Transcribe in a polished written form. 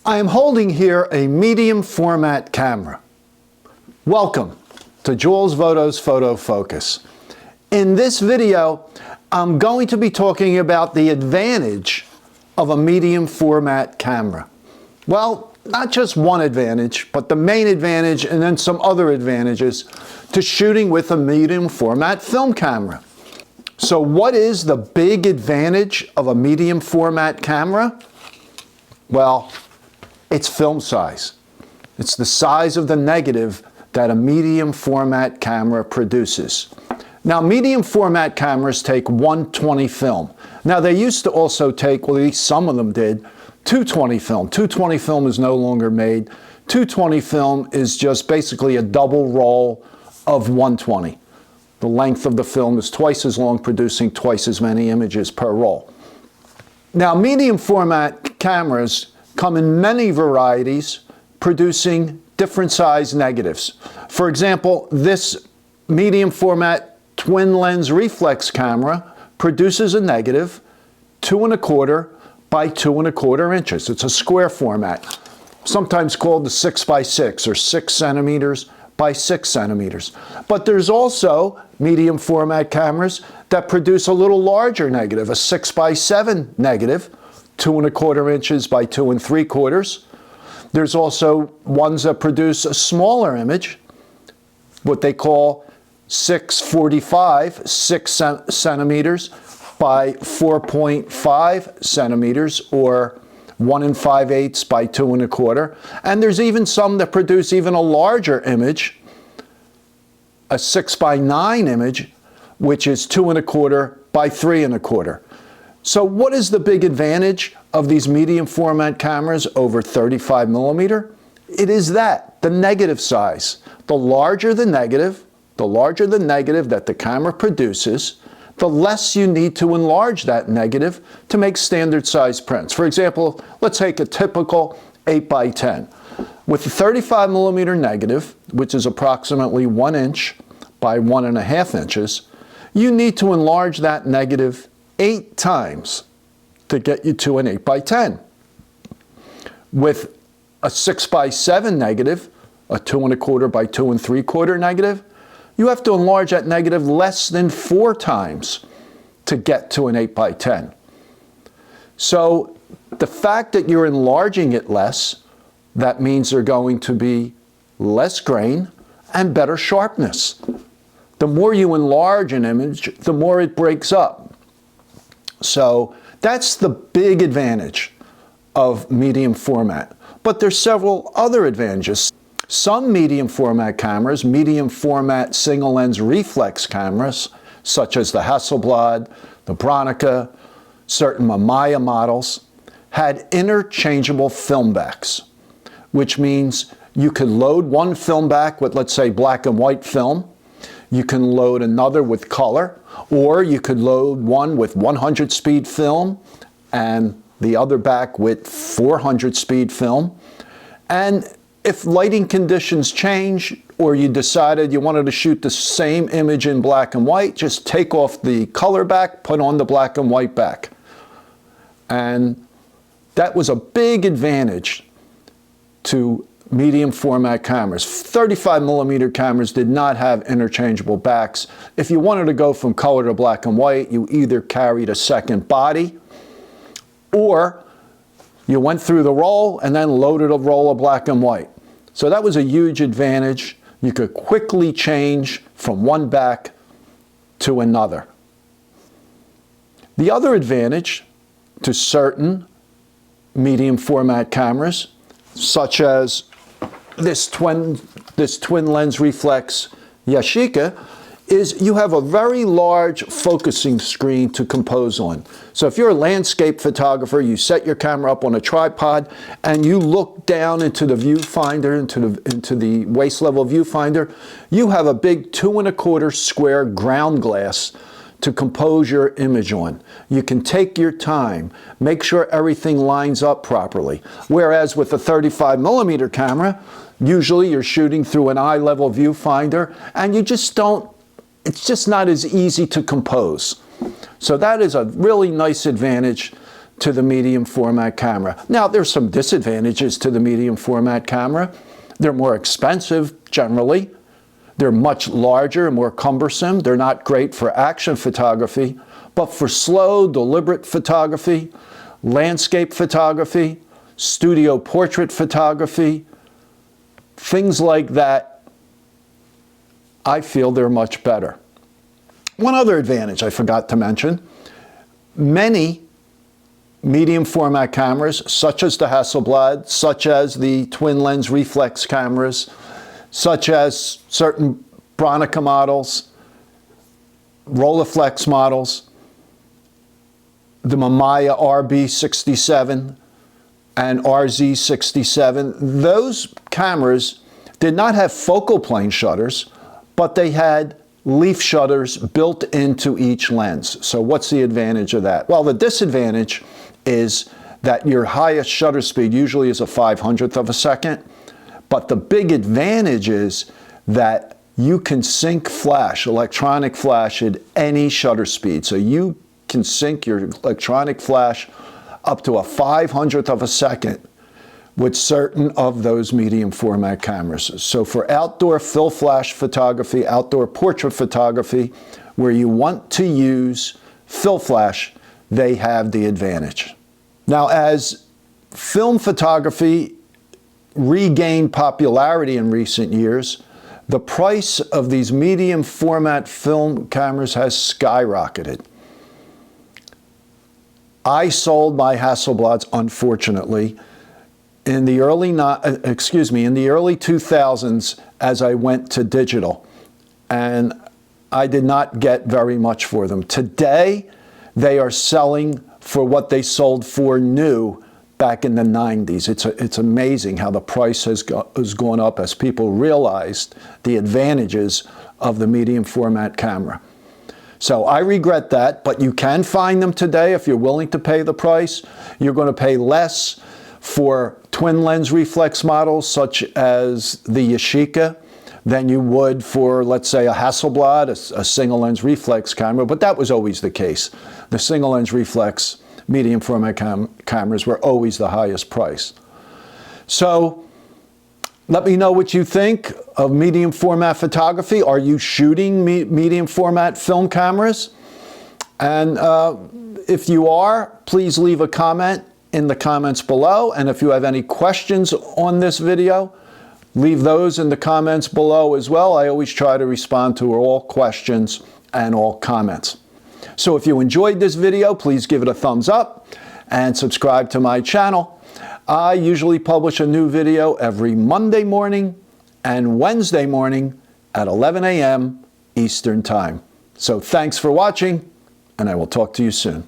I am holding here a medium format camera. Welcome to Jules Voto's Photo Focus. In this video, I'm going to be talking about the advantage of a medium format camera. Well, not just one advantage, but the main advantage and then some other advantages to shooting with a medium format film camera. So what is the big advantage of a medium format camera? Well, it's film size. It's the size of the negative that a medium format camera produces. Now, medium format cameras take 120 film. Now, they used to also take, well, at least some of them did, 220 film. 220 film is no longer made. 220 film is just basically a double roll of 120. The length of the film is twice as long, producing twice as many images per roll. Now, medium format cameras come in many varieties, producing different size negatives. For example, this medium format twin lens reflex camera produces a negative 2¼ by 2¼ inches. It's a square format, sometimes called the 6x6 or 6 centimeters by 6 centimeters. But there's also medium format cameras that produce a little larger negative, a 6x7 negative, 2¼ inches by 2¾ There's also ones that produce a smaller image, what they call 645, 6 centimeters by 4.5 centimeters, or 1 5/8 by 2¼ And there's even some that produce even a larger image, a 6x9 image, which is 2¼ by 3¼ So what is the big advantage of these medium format cameras over 35 millimeter? It is that, the negative size. The larger the negative that the camera produces, the less you need to enlarge that negative to make standard size prints. For example, let's take a typical 8x10. With a 35 millimeter negative, which is approximately 1 inch by 1½ inches, you need to enlarge that negative 8 times to get you to an 8x10. With a 6x7 negative, a 2¼ by 2¾ negative, you have to enlarge that negative less than 4 times to get to an 8x10. So the fact that you're enlarging it less, that means there's going to be less grain and better sharpness. The more you enlarge an image, the more it breaks up. So that's the big advantage of medium format. But there's several other advantages. Some medium format cameras, medium format single lens reflex cameras, such as the Hasselblad, the Bronica, certain Mamiya models, had interchangeable film backs, which means you could load one film back with, let's say, black and white film. You can load another with color, or you could load one with 100 speed film and the other back with 400 speed film. And if lighting conditions change, or you decided you wanted to shoot the same image in black and white, just take off the color back, put on the black and white back. And that was a big advantage to medium format cameras. 35 millimeter cameras did not have interchangeable backs. If you wanted to go from color to black and white, you either carried a second body, or you went through the roll and then loaded a roll of black and white. So that was a huge advantage. You could quickly change from one back to another. The other advantage to certain medium format cameras, such as this twin lens reflex Yashica, is you have a very large focusing screen to compose on. So if you're a landscape photographer, you set your camera up on a tripod and you look down into the viewfinder, into the waist level viewfinder, you have a big 2¼ square ground glass to compose your image on. You can take your time, make sure everything lines up properly. Whereas with a 35 millimeter camera, usually you're shooting through an eye level viewfinder and you just don't, it's just not as easy to compose. So that is a really nice advantage to the medium format camera. Now, there's some disadvantages to the medium format camera. They're more expensive generally. They're much larger and more cumbersome. They're not great for action photography, but for slow, deliberate photography, landscape photography, studio portrait photography, things like that, I feel they're much better. One other advantage I forgot to mention, many medium format cameras, such as the Hasselblad, such as the twin lens reflex cameras, such as certain Bronica models, Rolleiflex models, the Mamiya RB67 and RZ67, those cameras did not have focal plane shutters, but they had leaf shutters built into each lens. So what's the advantage of that? Well, the disadvantage is that your highest shutter speed usually is a 500th of a second, but the big advantage is that you can sync flash, electronic flash, at any shutter speed. So you can sync your electronic flash up to a 500th of a second with certain of those medium format cameras. So for outdoor fill flash photography, outdoor portrait photography, where you want to use fill flash, they have the advantage. Now, as film photography regained popularity in recent years, the price of these medium format film cameras has skyrocketed. I sold my Hasselblads, unfortunately, in the early 2000s as I went to digital, and I did not get very much for them. Today, they are selling for what they sold for new back in the 90s. It's amazing how the price has gone up as people realized the advantages of the medium format camera. So I regret that, but you can find them today if you're willing to pay the price. You're going to pay less for twin lens reflex models such as the Yashica than you would for, let's say, a Hasselblad, a single lens reflex camera, but that was always the case. The single lens reflex medium format cameras were always the highest price. So let me know what you think of medium format photography. Are you shooting medium format film cameras? And if you are, please leave a comment in the comments below. And if you have any questions on this video, leave those in the comments below as well. I always try to respond to all questions and all comments. So if you enjoyed this video, please give it a thumbs up and subscribe to my channel. I usually publish a new video every Monday morning and Wednesday morning at 11 a.m. Eastern Time. So thanks for watching, and I will talk to you soon.